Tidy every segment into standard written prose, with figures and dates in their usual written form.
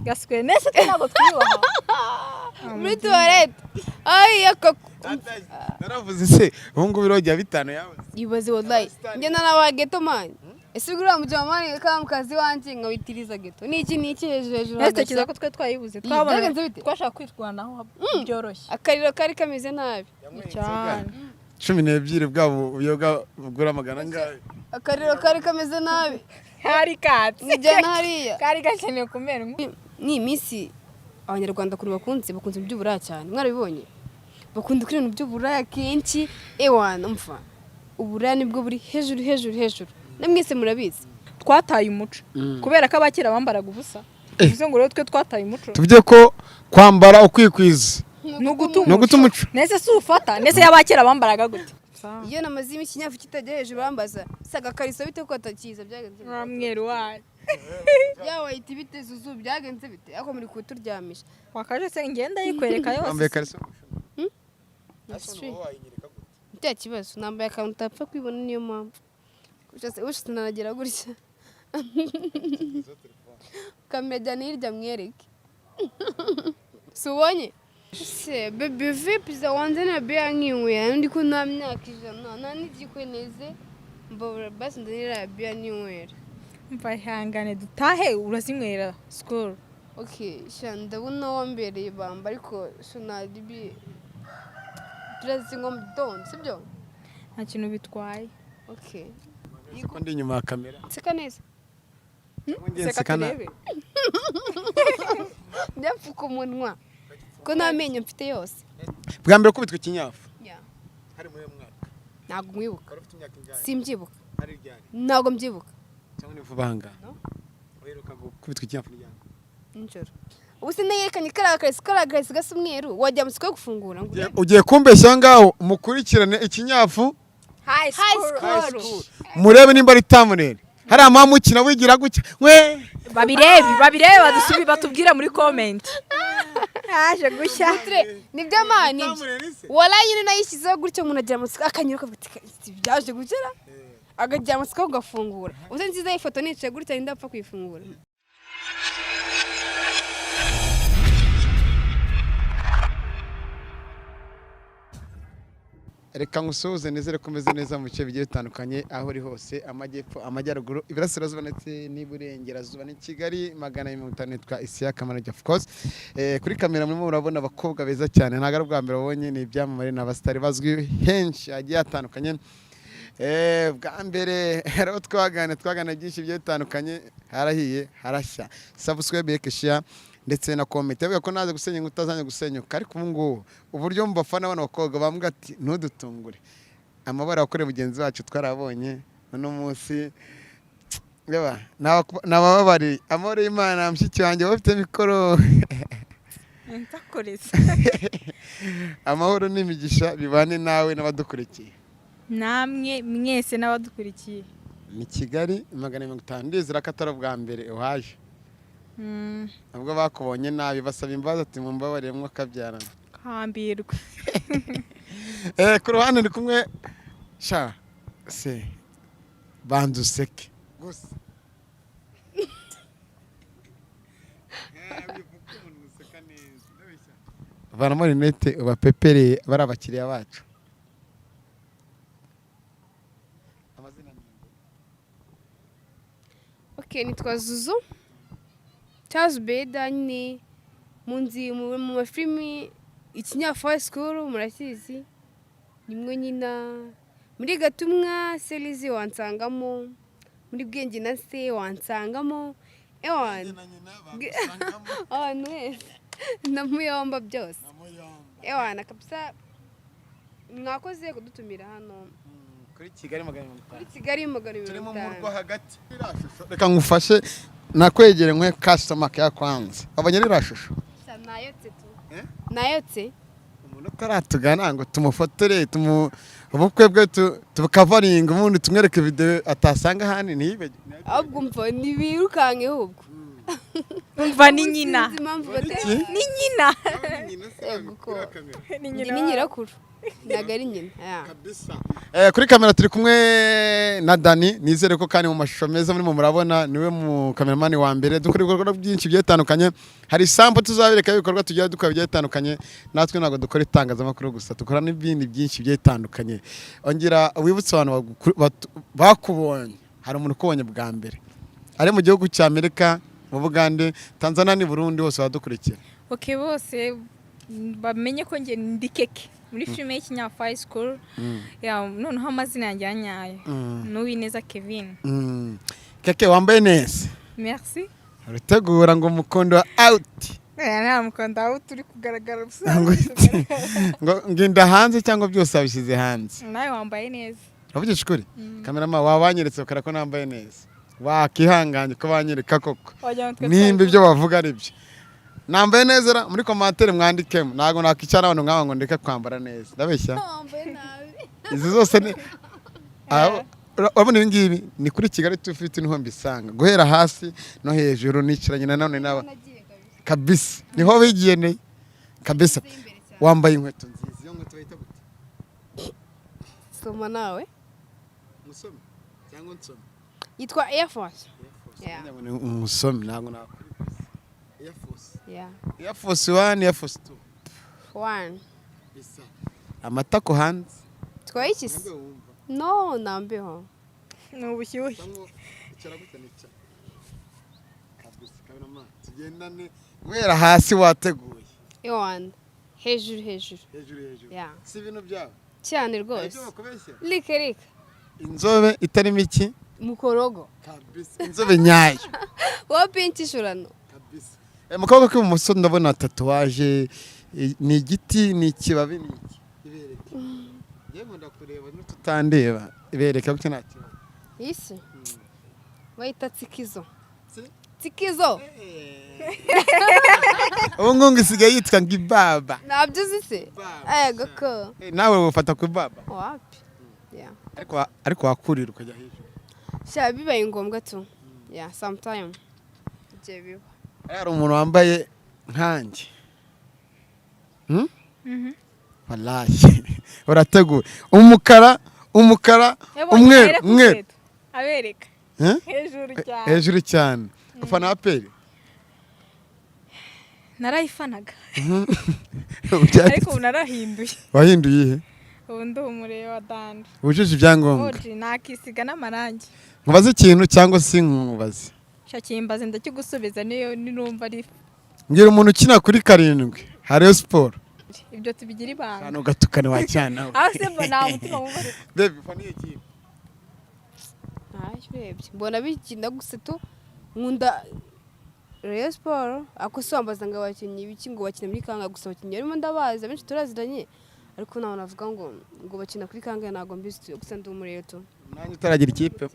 gaswe nese ntabwo twiyubaha muri toilette naravuze se ubungu birojya bitano yawe ibaze wallahi njye narawa ghetto man ese ugura mu jamani kamukazi wanje nkawitiriza ghetto niki hejuru nese kiza ko twe twayibuze twabona twashaka kwitwanaho byoroshye akariro kari kameze nabi cyane 12 bwabo uyoga bugura magana ngaye akariro kari kameze nabi hari katse nijana hariya kari gakeneye kumera ni imisi abanyarwanda kuri bakunze by'uburaya cyane mwarabibonye bakunda kuri ibintu by'uburaya kenshi ewana umfa uburaya nibwo buri hejuru namwese murabizi twataye umuco kubera ko abakira bambaraga ubusa bivuze ngo rero twe twataye umuco tuvye ko kwambara ukwikwiza no gutumuco nese sufata nese y'abakira bambaraga gute iyo namaze ikinyafu kitajya hejuru bambaza saga kariso bite ko atakiza byagenze mwamweru waje yawe iti bite zuzu byagenze bite ako muri kuturyamisha wakaje se ngenda yikwereka yose ambaye kariso nta kibazo nambaye akantu utapfa kwibona niyo mpamvu ushase nanagera gutya kamera nirya mwereke subonye se bebe vipi za wanze na bia nkiwe ndi ko nta myaka 100 nta nigikweneze mbora basi ndanira bia niwera mva ihangane dutahe urazinywera school okay ndabona wambereye bamba ariko sonali bi turazingo mdon sibyo nta kintu bitwaye okay ko ndi nyuma ya kamera seka neza seka turebe ndapfuka umunwa ko namenye mfite yose bwa mbere kubitwa kinyafu hari muri mwaka ntago mwibuka ufite imyaka ingahe simbyibuka hari ryari ntago mbyibuka cyangwa ni vubanga uheruka kubitwa kinyafu ryari njoro ubuse neyerekanye karakarisi gasa umweru wajya mu siko gufungura ngo ugiye kumbeshya ngaho mukurikirane ikinyafu high school murebe nimba ari tamunere hari amamukina wigira gutya we babirebe badusubi batubwira muri comment haje gushya nibyo mani walayi ni nayishyizeho gutyo umuntu agira amasiko akanyuruka ati byaje gukera agajya amasiko gafungura uze nziza ifoto nicaye gutya ndapfa kwifungura reka ngusuhuze nizere ko umeze neza mu bice bigiye bitandukanye aho uri hose amajyepfo amajyaruguru iburasirazuba ndetse n'iburengerazuba ni Kigali 150 nitwa Isiya Kamarage of course kuri kamera murimo murabona abakobwa beza cyane ntago ari bwa mbere babonye ni ibyamamare n'abastari bazwi henshi agiye atandukanye bwa mbere rero twagana byinshi bigiye bitandukanye harahiye harashya subscribe like share ndetse na comment yavuga ko naze gusenya utazanye gusenyuka ariko ubungu uburyo mbafana abana bakobwa bambwa ati ntudutungure amabara akore mugenzi wacu twarabonye no munsi yaba nababari amore y'Imana mshiki wanjye bafite mikoro ntakoreza amahoro n'imigisha bibane nawe n'abadukurikiye namwe mwese n'abadukurikiye ni Kigali 150 ndizira ko atari bwa mbere uhaje nabwo bakubonye nabi basaba imbaza ati mumbabaremwe akabyarana kambirwa ku ruhande ndi kumwe sha se banduseke gusa vanamo rinete ubapepereye bari abakiriya bacu okay nitwa Zuzu Charles Beda nyine mu mafilimi ikinyafu high school murakizi nimwe nyina muri Gatumwa Selizi wansangamo muri Bwenge na se wansangamo ewan namuyomba byose ewana kabisa mwakoze kudutumira hano kuri Kigali 150 kuri Kigali 150 turimo mu rwo hagati reka ngufashe nakwegere nkwe customer ya kwanza abanye rashusho nayotse tu nayotse umuntu taratugana ngo tumufotore ubukwe bwe tukavaringa umuntu tumwereke video atasanga hani nibe ahubwo mva nibirukange ahubwo umva ni nyina Sinzi impamvu batera. ni nyina Yego ko. ni Ndi nyina ni nyirakuru. Ntabwo ari nyina. Kuri kamera turi kumwe na Dani, nizere ko kandi mu mashusho meza murimo murabona niwe mu kameramani wa mbere. Dukora ibikorwa byinshi bigiye bitandukanye, hari sample tuzabereka ibikorwa tugiye dukora bigiye bitandukanye. Natwe ntabwo dukora itangazamakuru gusa, dukora n'ibindi byinshi bigiye bitandukanye. Ongera wibutse abantu bakubonye, hari umuntu ukubonye bwa mbere ari mu gihugu cya Amerika, mu Bugande, Tanzania ni Burundi, hose badukurikira. okay bose bamenye ko nge ndi Keke muri filime y'Ikinyafu High School noneho amazina yanjye yanyaye n'Uwineza Kevin. Keke wambaye neza, merci urategura ngo umukondo wa out nta mukondo aho turi kugaragara gusa ngo ngenda hanze cyangwa byose abishyize hanze. nawe wambaye neza Uravugisha ukuri? Kamerama wabanyeretse ukara ko nambaye neza, wakihanganye ko banyereka koko nimba ibyo bavuga ari byo. Nambaye neza muri commentaire mwandikemo, ntago nakicara abantu nk'aba ngo ndeke kwambara neza, ndabeshya. Wambaye nabi. Izi zose ni urabona ibi ngibi ni kuri Kigali tufite niho mbisanga, guhera hasi no hejuru nicaranye na none naba kabisa, niho bigiye ne kabisa. Wambaye inkweto nziza, iyo nkweto bayita gute? Soma nawe. Musome cyangwa nsome? Yitwa Air Force. Yeah. Umusome ntago nakora. Air Force. Yeah. Air Force 1, Air Force 2. 1. Bisa. Amata ko hanze. Twaye iki? No, nambeho. ni ubushyuhe tugendane guhera hasi wateguye Ewan. Hejuru. Yeah. Si ibintu byawe Cyane rwose. Lika. Inzobe itari miki Mukorogo. kabisa, inzobe nyayo Wapinchishurano. kabisa. Mu kaboko k'ibumoso ndabona tatuwaje, ni igiti, ni ikibabi, ni iki ibereke. Yego ndakureba n'ututandeba ibereka ko nta kibazo. Isi. Waita tsikizo. Tsikizo. Ubu ngo isigaye yitwa ngibaba. Nabyo zise. Ego ko. Nawe ufata ku baba. Wapi? Yeah. Ariko wakurira ukajya hejuru. Sha bibaye ngombwa tu. Yeah, sometime. Je biba. Hari umuntu wambaye nkanjye. Wallahi. Urateguye. Umukara, umweru. abereka hejuru cyane. Ufana aperi? narayifanaga ariko ubu narahinduye. Wahinduye ihe? ubu ndi umureye wa Dani. Wujuje ibyangombwa? Oji nakisiga n'amarangi. Nkubaze ikintu cyangwa si nkubaze? Shakimbaze ndakigusubiza niyo numva ari. Mbwira umuntu ukina kuri 7 Rayon Sport. Ibyo tubigira ibanga. Hano gatukane wa cyana. Aho se mbona umutima mubare. Baby faniye kipe. Bebye. Mbona bikina gusa tu nkunda Rayon Sport akusombaza ngo abakinnyi biki ngo bakina muri Kanga gusa abakinnyi arimo ndabaza benshi turaziranye ariko naho navuga ngo bakina kuri Kanga nago mbizi gusa ndi umureye tu. Nanjye utaragira ikipe.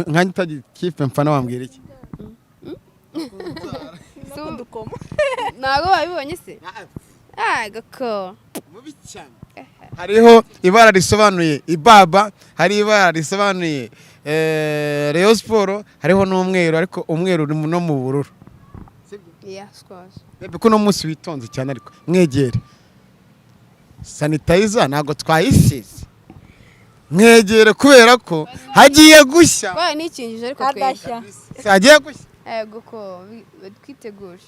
Nkanjye utagira ikipe mfana wambwira iki? Sundukoma. Nago babibonye se? Gako. Mubi cyane. Hariho ibara risobanuye ibaba, hari ibara risobanuye Rayon Sport, hariho n'umweru ariko umweru uri no mu bururu. Yeah, squash. Bebe ko no munsi witonze cyane ariko mwegere. Sanitizer nago twayisize. Mwegere kubera ko hagiye gushya. Kwa nikingije ariko Adashya. Hagiye gushya. Ego ko twiteguje.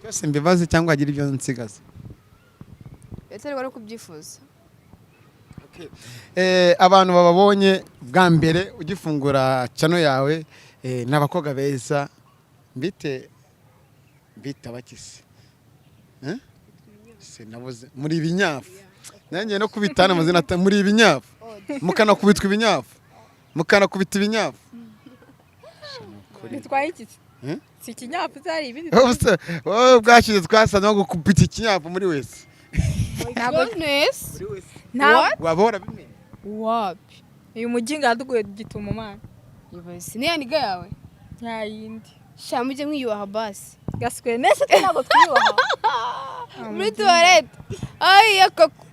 Cyose mbibaze cyangwa agira ibyo nsigaza. Yaterwa no kubyifuza. Abantu bababonye bwa mbere ugifungura channel yawe n'abakobwa beza mbite bakise se nabuze muri ibinyafu nanjye no kubitana amazina muri ibinyafu mukana kubitwa ibinyafu bitwaye iki si ikinyafu zari ibindi wowe bwashize twasana no gukubita ikinyafu muri wese wabora bimwe wapi uyu muginga yaduguye gituma umwana yibase ni yaniga yawe nta yindi sha mujye mwiyubaha basi gaswe nese ntabwo twiyubaha muri toilette ay yakaku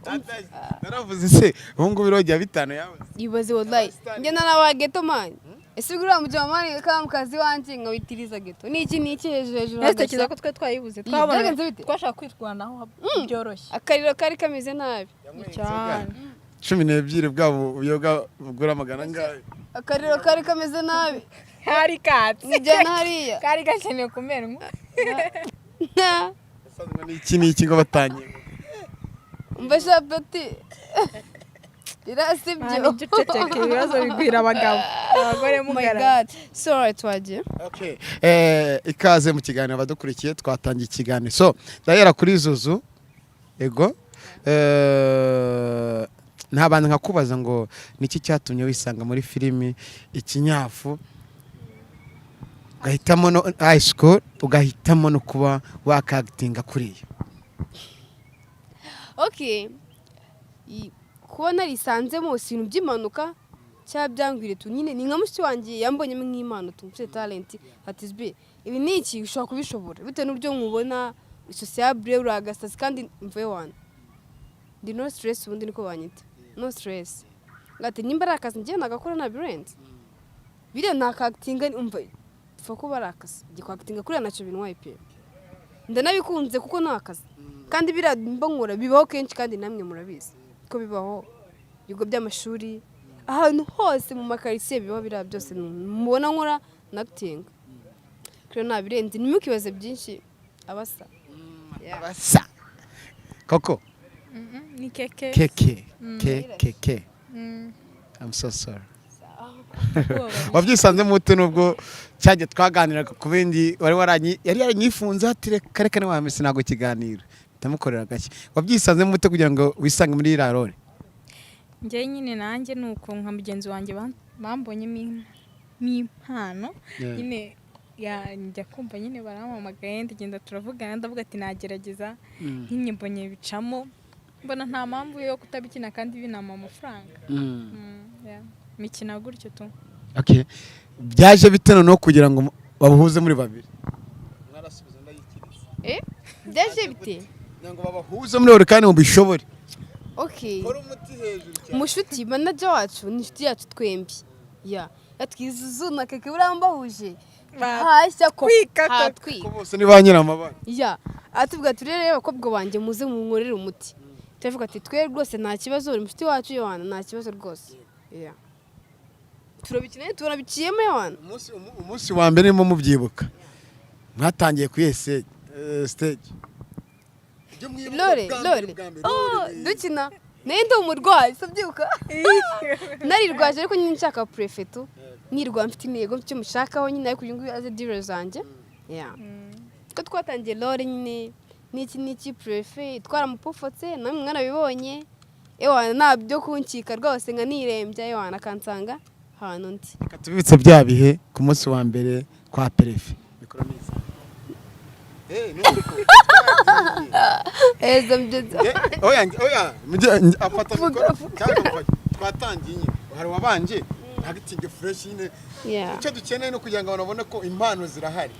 naravuze se ubu ngubu birojya bitano yawe yibaze wallahi njye na wa ghetto man ese ugura mujamani kama mukazi wanje nkawitiriza geto niki hejuru ese kiza ko twe twayibuze twabona byagenze bite? twashaka kwirwanaho byoroshye akariro kari kameze nabi cyane 12 bwabo uyoga bugura magana ngahe akariro kari kameze nabi hari katse nijyana hariya kari gakeneye kumenwa Asazwe n'iki ngo batangiye mbasha peti irasibyo ceceke ibibazo bigwira abagore my mugara god sorry twaje okay ikaze mu kiganiro badukurikiye twatangiye ikiganiro so ndahera kuri Zuzu ego ntabantu nkakubaza ngo niki cyatumye wisanga muri filimi ikinyafu ugahitamo no high school ugahitamo no kuba wakagitinga kuriya okay kuba narisanzemo ibintu by'impanuka cyabyangwire tu nyine ni nka mushiki wanjye yambonyemo nk'impano tumfite talent hatizbe ibi ni iki ushobora kubishobora bitewe n'uburyo nkubona sociable uragasazi kandi mvuye wana ndi no stress ubundi niko banyita no stress ngate nimba arakazi ngiye nagakora na birenze bire nakactinga umva fa ko barakazi gikwakitinga kuri naco binwaye pe ndanabikunze kuko nakazi kandi bira mbongora bibaho kenshi kandi namwe murabizi ko bibaho ibigo by'amashuri ahantu hose mu makarisiye bibaho bira byose mubona nkora natinga kuri nabirenze nimukibaze byinshi abasa abasa koko ni keke keke I'm so sorry wabyisanze mute nubwo cyaje twaganiraga ku bindi yari yaranyifunze ati reka reka wa misi nago kiganiro tamukorera gake wabyisanze mute kugira ngo wisange muri rarore njye nyine nanjye nuko nka mugenzi wanjye bambonye impano nyine njya kumva nyine barampamagaye ndagenda turavugana ndavuga ati nagerageza nyine mbonye bicamo mbona nta mpamvu yo kutabikina kandi binama amafaranga mikina gutyo tu okay byaje bitano no kugira ngo babuhuze muri babiri mwarasubiza ndayikiriza byaje bite ngo babahuze muri ore kandi mubishobore okay kora umuti hejuru cyane mushuti manager wacu ni inshuti yacu twembi yatwizuzuna keke burambahuje hashya kwika ko bose ni ba nyiramabara atubwa turere abakobwa banje muze mu nkorera umuti tuvuga ati twe rwose nta kibazo uri mushuti wacu Yohana nta kibazo rwose turabikine turabiciyemo Yohana umunsi wa mbere mo mubyibuka mwatangiye ku yese stage Lore dukina nende umurwayi sabyibuka narirwaje ariko nyine nshaka prefetu nirwa mfite intego cyo mushakaho nyine ariko uyu nguyu aze dire zanje ko twatangiye Lore nyine niki prefet twaramupofotse namwe mwana bibonye Yohana nabyo kunkika rwose nka nirembya Yohana kansanga hano ndi katubitse bya bihe ku munsi wa mbere kwa prefet mikoro neza oya afata mikoro twatangiye hari wabanje ntagitinge fresh nyine icyo dukeneye no kugira ngo babone ko impano zirahari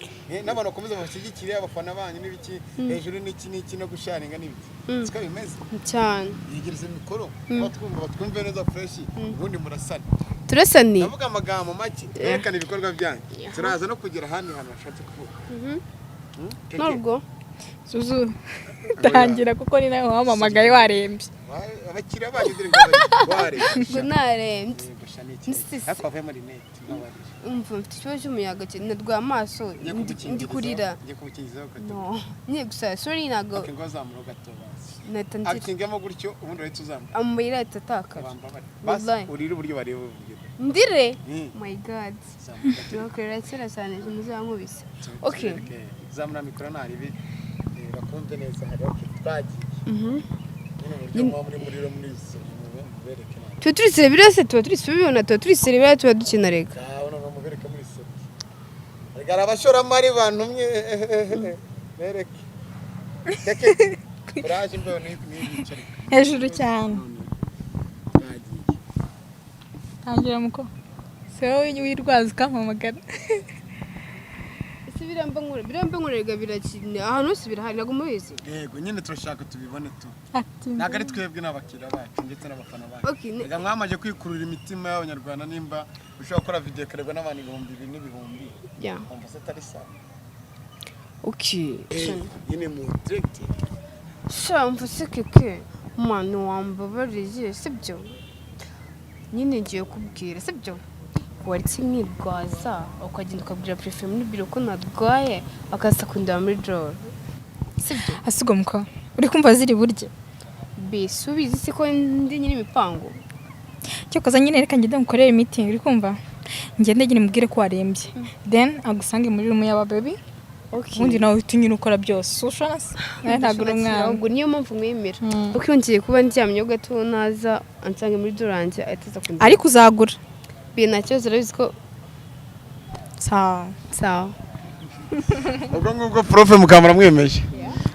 n'abantu bakomeza bashyigikire abafana banyu n'ibiki hejuru n'iki no gusharinga n'ibiki siko bimeze cyane yigereze mikoro batwumve neza fresh ubundi murasana turasani ndavuga amagambo make yerekana ibikorwa byanyu turaza no kugira ahandi hantu bashatse kuvuga nubwo Zuzu tangira kuko ni nawe wamamagaye warembye abakiriya bageze ngo narembye akwavuye muri net umva mfite ikibazo cy'umuyaga cyane rwa amaso ndi kurira no ni gusa sorry nago akingozamuro gatobasi natangira akingemo gutyo ubundi uretse uzamura amuyira itataka basi urire uburyo bareba uburyo ndire my god nokorera cyane muzankubise okay zamura mikoro naribi bakumve neza hari twagiye tuba turi serivisi tuba turi subibona tuba turi serivisi tuba dukina rega hari abashoramari bantumye bereke uraje imbeho n'ibiceri hejuru cyane tangira muko sewe wirwaza ukampamagara si biramba nkurega birakina ahantu hose birahari ntabwo mubizi. yego nyine turashaka tubibone tu ati ntabwo ari twebwe n'abakiriya bacu ndetse n'abafana bacu Okay, reka mwamaje kwikurura imitima y'abanyarwanda nimba ushobora gukora video ikarebwa n'abantu ibihumbi bibiri n'ibihumbi yeah. umva se atari sawa Okay. nyine mu direct Shamva se keke mwana wambabariye sibyo? Nyine ngiye kubwira sibyo? Wari kimwirwaza ukagenda ukabwira prefe muri biro ko narwaye akaza kundeba muri drawer. Sibyo? asigo muko uri kumva ziri burye Bisubizi se ko ndi nyine imipango. cyo kaza nyine reka ngende mukorere meeting uri kumva ngende nyine mubwire ko warembye then agusange muri room y'aba baby Okay. ubundi nawe uhita unyine ukora byose ushobora ntabwo uri umwana Ahubwo niyo mpamvu mwemera. Kuko iyo ngiye kuba ndyamye gato naza ansange muri duranje ahita kundeba. ariko uzagura Bi nta kibazo urabizi ko sawa sawa. ubwo ngubwo profe mukamara mwemeje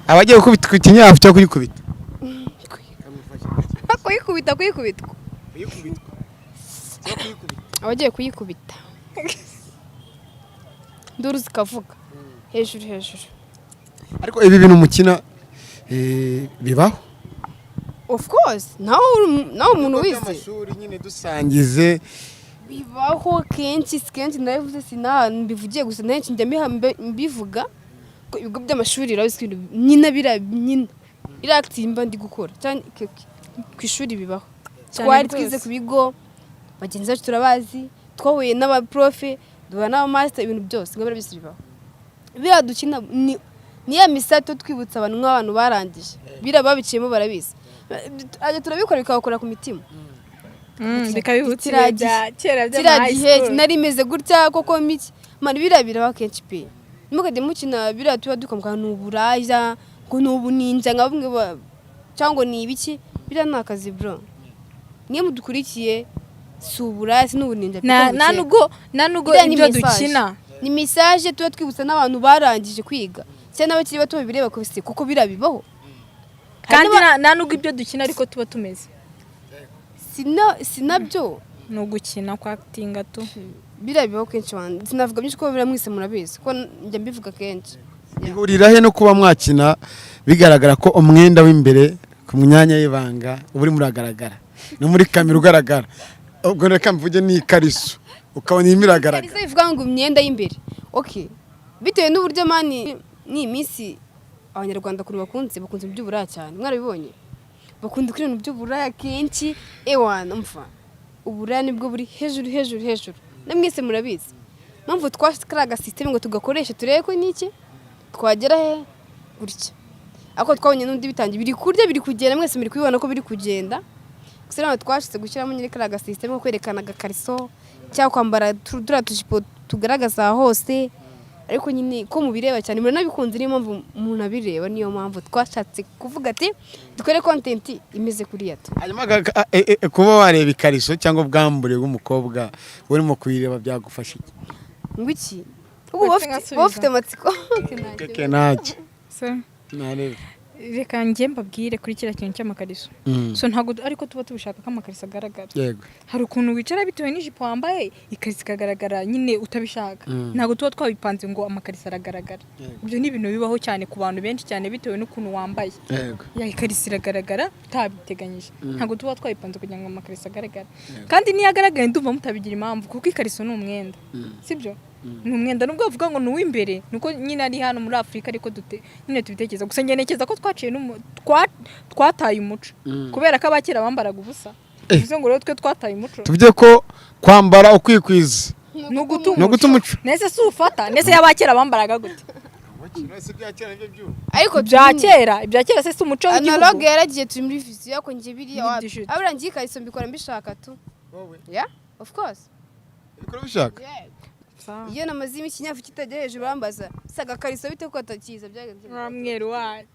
abagiye gukubita ku kinyafu cyo kuyikubita Kuyikubitwa. Abagiye kuyikubita. Nduru zikavuga. Hejuru. ariko ibi bintu mukina bibaho Of course. Nawe umuntu wize. amashuri nyine dusangize Bibaho kenshi nabivuze mbivugiye gusa ntenshi njya mbivuga ko ibigo by'amashuri urabizi nyina nyina iratimba ndi gukora cyane ku ishuri bibaho. Twari twize ku bigo bagenzi bacu turabazi twahuye n'abaprofe duha n'abamaster ibintu byose ngo barabizi bibaho. Bira dukina ni ya misato twibutsa abantu nk'abantu barangije bira babiciyemo barabizi aje turabikora bikabakora ku mitima bikabibutira kera bya high school nari meze gutya koko miki mani birabira bakenshi pe nimukade mukina bira tuba dukamwa n'uburaya ngo n'ubuninja nka bumwe cyangwa ni ibiki bira nakazi bro niye mudukurikiye subura si n'ubuninja nanugo ibyo dukina ni message tuba twibutsa n'abantu barangije kwiga cyane n'abakiri bato bireba ko se kuko birabibaho kandi nanugo ibyo dukina ariko tuba tumeze sinabyo ni ugukina kwa acting tu birabibaho kenshi wandi sinavuga byinshi ko biramwise murabizi ko njya mbivuga kenshi bihurira he no kuba mwakina bigaragara ko umwenda w'imbere ku myanya y'ibanga uri muragaragara no muri kamera ugaragara ubwo reka mvuge ni ikariso ukabona imiragaragara Kariso ivuga ngo imyenda y'imbere okay bitewe n'uburyo mani ni iminsi abanyarwanda kuri bakunze by'uburaya cyane mwarabibonye bakunda ibintu by'uburaya kenshi ewana mfa uburaya nibwo buri hejuru namwese murabizi mpamvu twashikaraga system ngo tugakoresha turebe ko niki twagera he gutya ako twabonye n'undi bitangiye biri kurya biri kugenda mwese muri kubibona ko biri kugenda gusa nawe twashitse gushyiramo nyine karaga system ko kwerekana agakariso cyangwa kwambara tujipo tugaragaza hose ariko nyine ko mubireba cyane muri nabikunze niyo mpamvu umuntu abireba niyo mpamvu twashatse kuvuga ati dukore content imeze kuri yato hanyuma kuba wareba ikariso cyangwa ubwambure bw'umukobwa urimo kuyireba byagufasha iki ngwiki ubu bafite amatsiko keke nacyo so narebe reka njye mbabwire kuri kiriya kintu cy'amakariso so ntabwo ariko tuba tubishaka ko amakariso agaragara yego hari ukuntu wicara bitewe n'ijipo wambaye ikariso ikagaragara nyine utabishaka ntabwo tuba twabipanze ngo amakariso aragaragara ibyo ni ibintu bibaho cyane ku bantu benshi cyane bitewe n'ukuntu wambaye yego ya ikariso iragaragara utabiteganyije ntabwo tuba twabipanze kugira ngo amakariso agaragare kandi niyo agaragaye ndumva mutabigira impamvu kuko ikariso ni umwenda sibyo ni umwenda nubwo bavuga ngo ni uw'imbere nuko nyine ari hano muri Afurika ariko nyine tubitekereza gusa ngenekeza ko twaciye twataye umuco kubera ko abakera bambaraga ubusa bivuze ngo rero twe twataye umuco tuvuge ko kwambara ukwikwiza no guta umuco nese si ufata nese y'abakera bambaraga gute ariko ibya kera se si umuco w'igihugu analogue yaragiye turi muri viziyo ko ngiye biriya aburangiye ikariso mbikora mbishaka tu yeah of course bikora bishaka iyo namaze ikinyafu kitajya hejuru bambaza saga kariso bite ko atakiza byagenze mwamweru wayo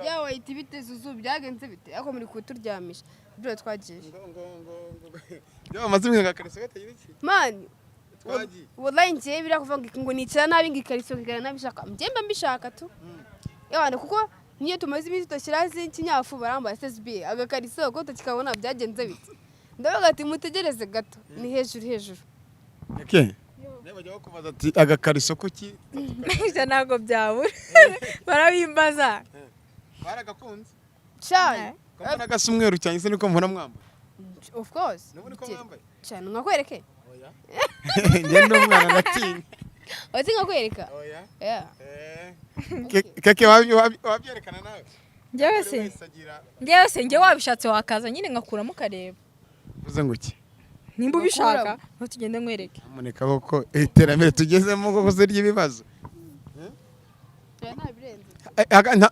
yawe iti bite zuzu byagenze bite ako muri kuturyamisha byo twagiye yo amaze imwe kariso gatagira iki man wallahi ngiye birakuvuga ngo nicara nabi ngikariso ngigana nabishaka mbyemba mbishaka tu yawana kuko niyo tumaze iminsi tudashyirazi ikinyafu barambaza SSB agakariso ko tutakabona byagenze bite ndavuga ati mutegereze gato ni hejuru okay niba bajya bakubaza ati agakariso kuki ibyo ntabwo byabura barabimbaza baragakunze cyane mbona gasa umweru cyane se niko mbona mwambaye of course nubu niko mwambaye cyane nkakwereke oya njye n'umwana natinya wati nkakwereka oya yeah keke wabyerekana nawe njyewe se njye wabishatse wakaza nyine ngakuramo ukareba uvuze ngo iki nimba ubishaka ngo tugende nkwereke amuneka koko iterambere tugezemo koko se ry'ibibazo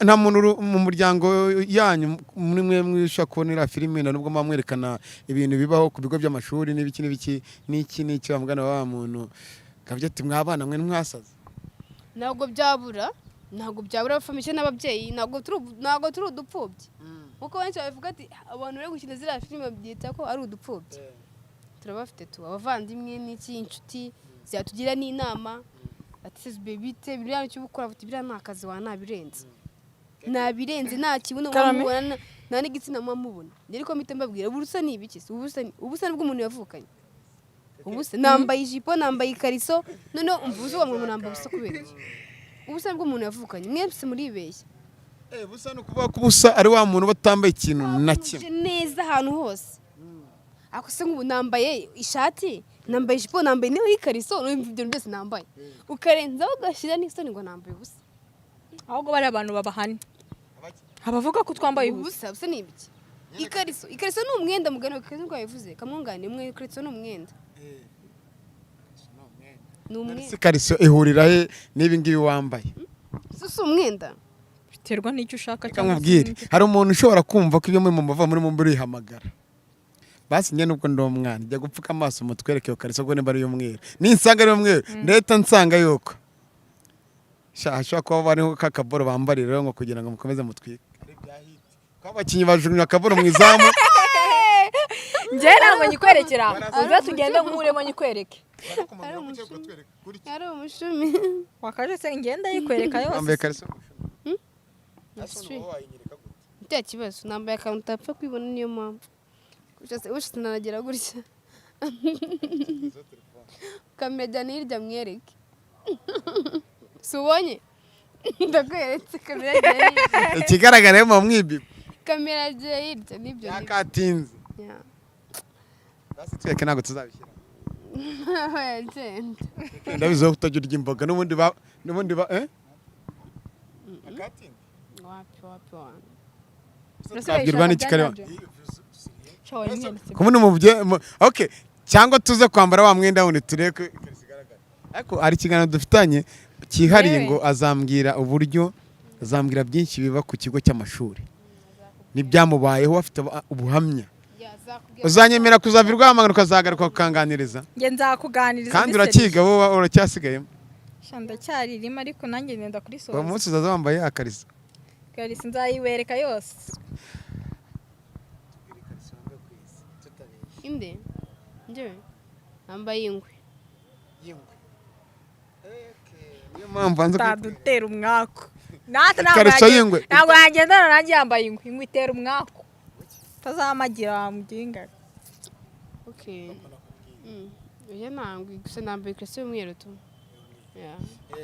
nta muntu mu muryango yanyu muri mwe mwisha kubonera filime na nubwo mwamwerekana ibintu bibaho ku bigo by'amashuri n'ibiki n'iki bamugana wa muntu kavye ati mwabana mwe mwasaze ntabwo byabura abafamishe n'ababyeyi ntabwo turi udupfubyi nkuko benshi bavuga ati abantu bari gukina ziriya filime byita ko ari udupfubyi turabafite abavandimwe n'iki inshuti zatugira n'inama ati se bebite biriya cyo gukora ati biriya nta kazi wa nabirenze nta kibuno mubona nta n'igitsina mubona ariko mpite mbabwira ubusa ni ibiki ubusa bw'umuntu yavukanye ubusa nambaye ijipo nambaye ikariso none umvuze uwo muntu nambaye ubusa kubera iki ubusa bw'umuntu yavukanye mwese muribeshya busa no kuvuga ko ubusa ari wa muntu batambaye ikintu na kimwe neza ahantu hose ako se nk'ubu nambaye ishati nambaye ijipo nambaye niyo ikariso n'ibyo bintu byose nambaye ukarenzaho ugashyira n'isoni ngo nambaye ubusa ahubwo bari abantu babahane abavuga ko twambaye ubusa ni ibiki ikariso ni umwenda mugani ukariso ngo yavuze kamungane mwe ikariso ni umwenda ikariso ihurira he n'ibi ngibi wambaye si umwenda biterwa n'icyo ushaka cyangwa ubwire hari umuntu ushobora kumva ko ibyo muri muva muri murihamagara basi njye nubwo ndi umwana njya gupfuka amaso mutwereke iyo kariso ubwo nimba ari iy'umweru ninsanga ari iy'umweru ndahita nsanga yuko hashobora kuba bariho kakaboro bambarira ngo kugira ngo mukomeze mutwike ko abakinnyi bajugunya akaboro mu izamu njye ntabwo nyikwerekera uze tugende nkuremo nyikwereke ari umushumi wakaje se ngenda yikwereka yose wambaye kariso nta kibazo nambaye akantu utapfa kwibona niyo mpamvu ushatse nanagera gutya kamera hirya mwereke si ubonye ndakweretse kamera hirya ikigaragara mu mwibi kamera hirya nibyo yakatinze basi tweke ntabwo tuzabishyira ndabizi ko utajya urya imboga n'ubundi twabwirwa n'ikikare kubona okay cyangwa tuze kwambara wa mwenda wundi tureke ariko ari ikiganiro dufitanye cyihariye ngo azambwira byinshi biba ku kigo cy'amashuri n'ibyamubayeho afite ubuhamya uzanyemera kuzava Rwamagana ukazagaruka kukanganiriza njye nzakuganiriza kandi urakiga wowe uracyasigayemo ndacyaririmo ariko nanjye nenda kuri soza uwo munsi uzaza wambaye akariso nzayiwereka yose inde njyewe nambaye ingwe niyo mpamvu hanze utadutera umwaku ntabwo yagendana nanjye yambaye ingwe itera umwaku utazamagira wamuginga oya ntabwo gusa nambaye ikariso y'umweru tu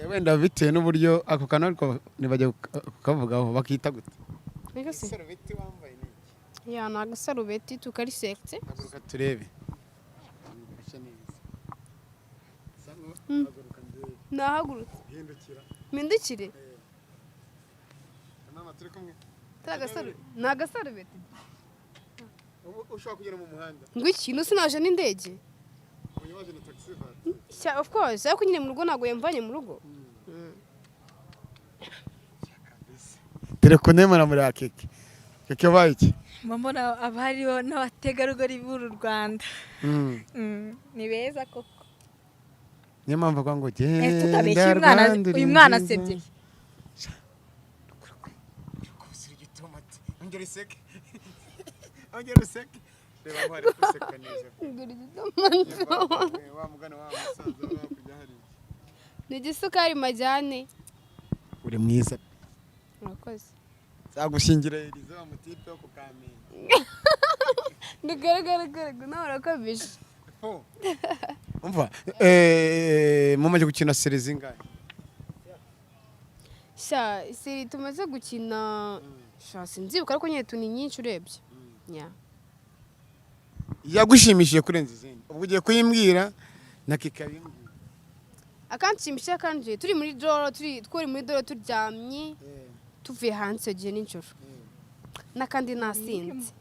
wenda bitewe n'uburyo ako kantu ariko ntibajya kukavugaho bakita gute ni agasarubeti tukarisekite haguruka turebe nahagurutse mpindukire ni agasarubeti ushobora kugera mu muhanda ngo ikintu sinaje n'indege of course ariko nyine mu rugo ntabwo yamvanye mu rugo telefone muri akeke keke baye iki mbona abariho n'abategarugori b'uru Rwanda ni beza koko niyo mpamvu avuga ngo genda uyu mwana asebye ongera useke reba aho ari guseka neza wa mugana wa musaza wakujya hari ni igisukari majyane uri mwiza urakoze zagushingira Elize wa mutipe wo kukamenya ndagaragara nawe urakabije umva mumaze gukina series zingahe sha seri tumaze gukina sha sinzibuka ariko nyine tuni nyinshi urebye yeah. yagushimishije kurenza izindi ubwo ugiye kuyimbwira na kikabimbwira akanshimisha kanje turi muri doro twari muri doro turyamye tuvuye hanze gihe n'injoro nakandi nasinze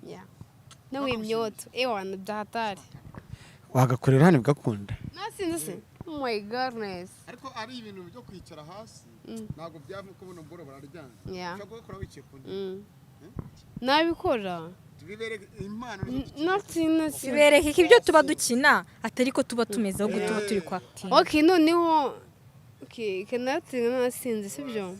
yeah. nawe imyoto ewana byahatari wagakorera hano bigakunda nasinze se oh my goodness ariko ari ibintu byo kwicara hasi ntabwo byava ko buno boro bararyana yeah. ushobora gukora wicaye ku ntebe nabikora tubibereke impano bibereke ko ibyo tuba dukina atari ko tuba tumeze ahubwo tuba turi kwa acting. okay noneho okay kanatinga nasinze sibyo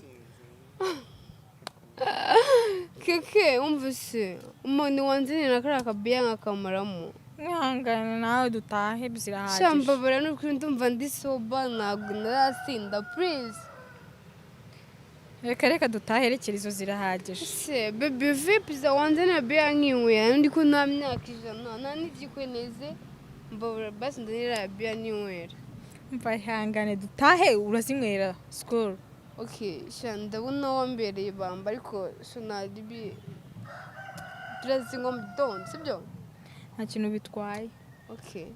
keke umvise umuntu wanzini nakara kabiya ngakamaramo mwihangane nawe dutahe bizirahagije shambabara n'ukuri ndumva ndi soba ntabwo narasinda please reka dutahe rekerezo zirahagije se baby vipi za wanzini biya nkinywera ndi ko nta myaka 100 nta n'igikweneze mbabara basi ndanira biya ninywera mva ihangane dutahe urazinywera school. okay sha ndabona wambereye bamba ariko so naribi dressing on don't sibyo nta kintu bitwaye. okay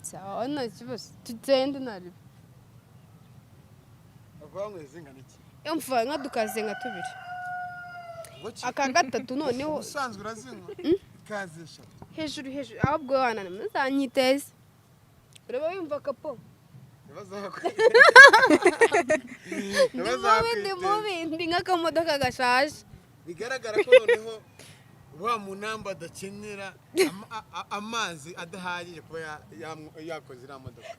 sawa nta kibazo tugende naribi agwanywe zingana iki emfa nka dukaze nka tubiri aka gatatu noneho usanzwe urazinywa ikaze eshatu hejuru ahubwo wana muzanyiteze ureba wimva kapo ndi nk'akamodoka gashaje bigaragara ko noneho wa munamba adakenera amazi adahagije kuba yakoze iriya modoka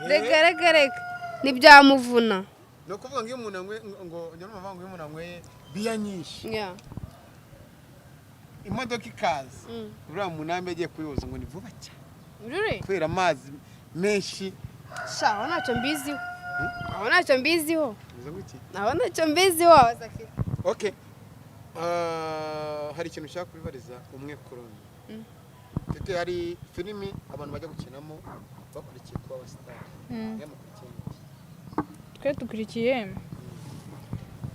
reka ntibyamuvuna ni ukuvuga ngo iyo umuntu anywe ngo njya numva ngo iyo umuntu anyweye biya nyinshi imodoka ikaze uriya munamba yagiye kuyoza ngo ni vuba cyane kubera amazi menshi sha ntacyo mbiziho ntacyo mbiziho okay hari ikintu ushaka kubibariza umwe korona tete hari filimi abantu bajya gukinamo bakurikiye kuba abasitari twe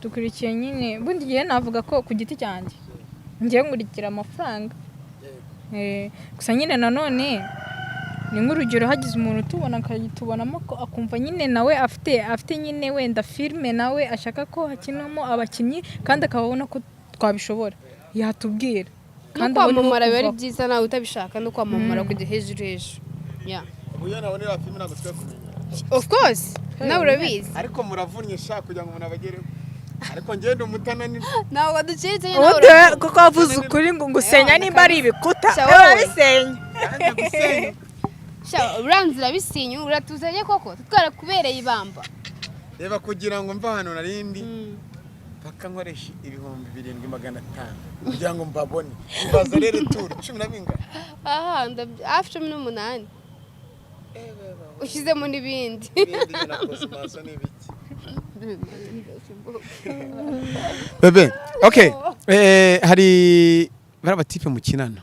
dukurikiye nyine bundi gihe navuga ko ku giti cyanjye ngiye nkurikira amafaranga gusa nyine nanone ni nk'urugero hagize umuntu tubona akayitubonamo ko akumva nyine nawe afite nyine wenda filime nawe ashaka ko hakinamo abakinnyi kandi akabona ko twabishobora yatubwira kandi kwamamara biba ari byiza nawe utabishaka no kwamamara kujya hejuru uyu nawe niba filime ntabwo twakumenya of course nawe urabizi ariko muravunnye shaka kugira ngo umuntu abagereho ariko ngende umutananira ntabwo waducitse nyine nawe kuko wavuze ukuri ngo usenya nimba ari ibikuta urabisenya uranzira bisinyu uratuzanye koko twarakubereye ibamba reba kugira ngo mva hano narindi paka nkoresha 7,500 kugira ngo mbabone mbaza rero tour 10 na binga hafi 18 ushyizemo n'ibindi na cosmaso n'ibiki bebe okay hari barabatipe mu kinana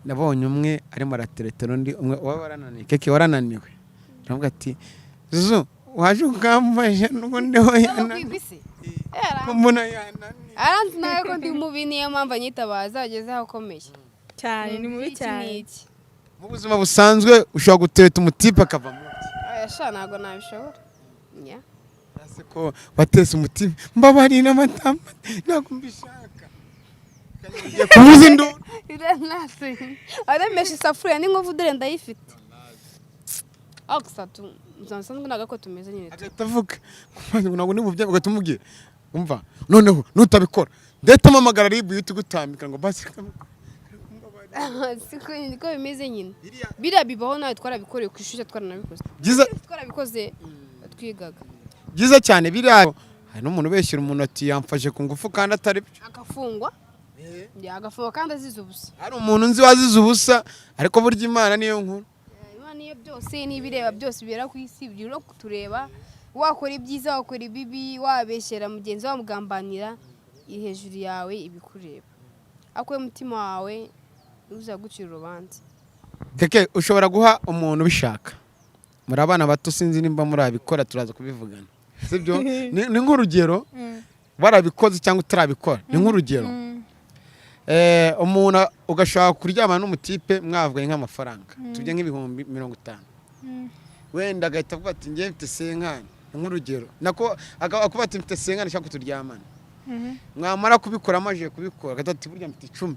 nabonye umwe arimo arateretera undi umwe warananiwe keke warananiwe navuga ati zuzu waje ukamfasha n'ubundi ho yananiwe mbona yananiwe aranzi nawe ko ndi mubi niyo mpamvu anyitabaza ageze aho akomeye cyane ni mubi cyane mu buzima busanzwe ushobora gutereta umutipe akava mu ayasha ntabwo nabishobora ase ko watese umutipe mbabarira amatama ntabwo mbishaka kubuza induru aremesha isafuriya n'inkovu dore ndayifite akusatu nsanzwe naga ko tumeze nyine agahita avuga ntabwo nimubye ugatumubwira umva noneho nutabikora ndetse amamagara ribu yuti gutambika ngo basi siko niko bimeze nyine biriya bibaho nawe twarabikoreye ku ishuri twaranabikoze twarabikoze twigaga byiza cyane biriya hari n'umuntu ubeshyira umuntu ati yamfashe ku ngufu kandi atari byo agafungwa agafungwa kandi azize ubusa hari umuntu nzi wazize ubusa ariko burya Imana niyo nkuru Imana niyo byose n'ibireba byose bibera ku isi biri no kutureba wakora ibyiza wakora ibibi wabeshyera mugenzi wamugambanira iri hejuru yawe ibikureba akwe mutima wawe uzagucira urubanza Keke ushobora guha umuntu ubishaka muri abana bato sinzi nimba murabikora turaza kubivugana sibyo ni nk'urugero barabikoze cyangwa utarabikora ni nk'urugero umuntu ugashaka kuryamana n'umutipe mwavuganye nk'amafaranga tujye nk'ibihumbi 50 wenda agahita avuga ati ngiye mfite senkani nk'urugero nako akuba ati mfite senkani nshaka kuturyamana mwamara kubikora amaje kubikora gatatu burya mfite 10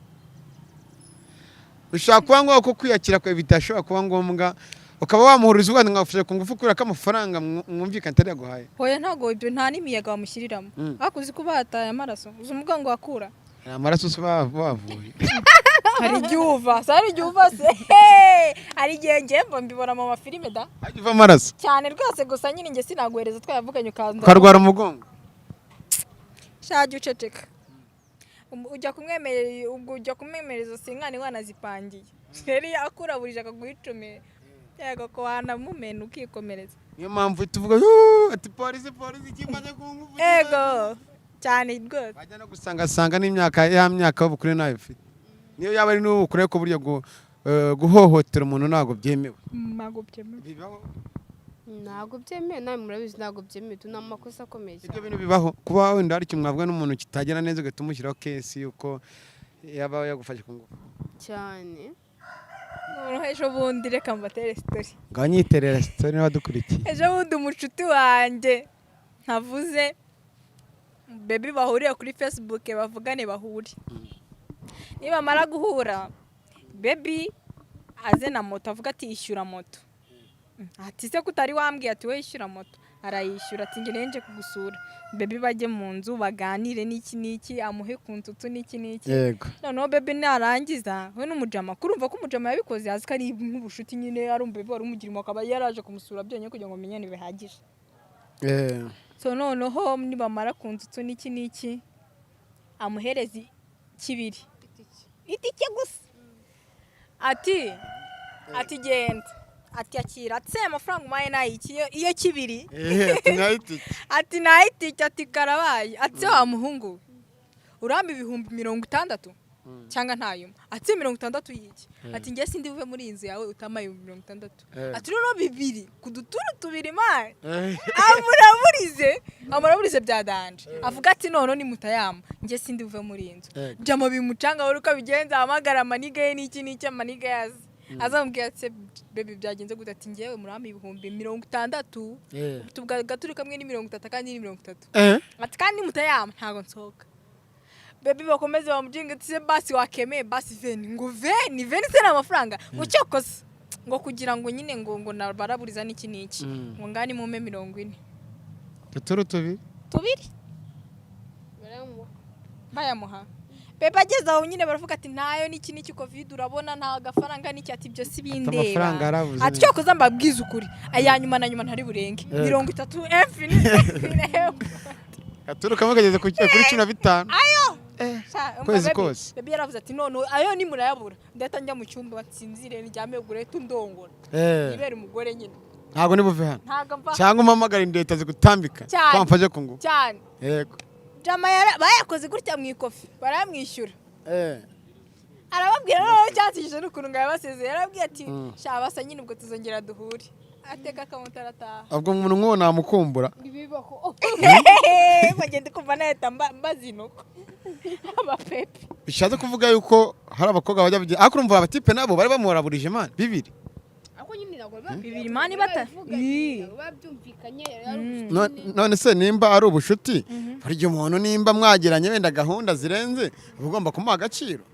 ushaka kuba ngo ko kwiyakira kwa bitashobora kuba ngombwa ukaba wamuhuriza ubwana ngafashe ku ngufu kubera ko amafaranga mwumvikana atari yaguhaye hoya ntago ibyo nta n'imiyaga wamushyiriramo bakuzi kuba hataye amaraso uzi umugango wakura amaraso se bavuye hari igihe uva se hari igihe ngemba mbibona mu mafilime da agiva amaraso cyane rwose gusa nyine nge sinaguhereza twayavuganye ukaza ukarwara umugongo shaje uceceka ujya kumwemereza sinkani wanazipangiye rero akura burije akaguhicumira yego ko wanamumena ukikomereza niyo mpamvu tuvuga ati polisi kimaze kungufu ego cyane rwose bajya no gusanga n'imyaka y'ubukure nayo ufite niyo yaba ari n'ubukure ko burya guhohotera umuntu ntabwo byemewe ntabwo byemewe nawe murabizi ntabwo byemewe tuna amakosa akomeye ibyo bintu bibaho kuba wenda hari ikintu mwavuga n'umuntu kitagera neza ugahita umushyiraho kesi yuko yaba yagufashe ku ngufu cyane ejo bundi reka mbatere sitori ngaho nyiterera sitori n'abadukurikiye ejo bundi umucuti wanjye ntavuze bebi bahuriye kuri Facebook bavugane bahure nibamara guhura bebi aze na moto avuga ati ishyura moto ati se kutari wambwiye ati we ishyura moto arayishyura ati nge nje kugusura bebi bajye mu nzu baganire n'iki amuhe ku ntutu n'iki yego noneho bebi narangiza we n'umujama kurumva ko umujama yabikoze azi ko ari nk'ubushuti nyine ari umubebe wari umugirimo akaba yaraje kumusura byonyine kugira ngo menyane bihagije so noneho nibamara ku ntutu n'iki amuhereza kibiri itike gusa ati genda ati akira ati amafaranga umaye nayiki iyo kibiri ati nayitike ati karabaye ati wa muhungu uramba ibihumbi 60 cyangwa ntayuma ati 60 yiki ati ngiye sindi buve muri inzu yawe utamaye 60 ati no bibiri kuduturu tubiri maye amuraburize byadanje avuga ati none ni mutayama ngiye sindi buve muri inzu jama bimucanga wari ukabigenza amagara manigaye n'iki amaniga yazi azambwira ati baby byagenze gute ati ngiye muramba ibihumbi 60 tubwa gaturi kamwe ni 30 kandi ni 30 ati kandi mutayama ntago nsohoka baby bakomeze bamujinga ati se basi wakemeye basi veni se amafaranga ngo cyokoze ngo kugira ngo nyine ngo baraburiza n'iki ngo ngani mume 40 tuturu tubiri bayamuha bebe ageze aho nyine baravuga ati ntayo n'iki covid urabona nta gafaranga n'iki ati byo si bindeba ati cyokoze mbabwiza ukuri ayanyuma na nyuma ntari burenge 30 infinite aturu kamwe kageze kuri 15 ayo kwezi kose bebe yaravuze ati none ayo ni murayabura ndeta njya mu cyumba batsinzire njyame gure tundongora ibere umugore nyine ntago ni buve hano cyangwa umamagara indeta zigutambika kwamfaje kungu cyane yego jama bayakoze gutya mu ikofi baramwishyura arababwira no cyatije n'ukuntu ngabasezeye yarabwiye ati shabasa nyine ubwo tuzongera duhure ateka kamutarataha ubwo umuntu nko namukumbura bibaho bagende kumva nahita mbazinuko abapepe bishatse kuvuga yuko hari abakobwa bajya bigira akurumva abatipe nabo bari bamuharaburije man bibiri bibiri mani bata babyumvikanye none se nimba ari ubushuti burya umuntu nimba mwagiranye wenda gahunda zirenze ugomba kumuha agaciro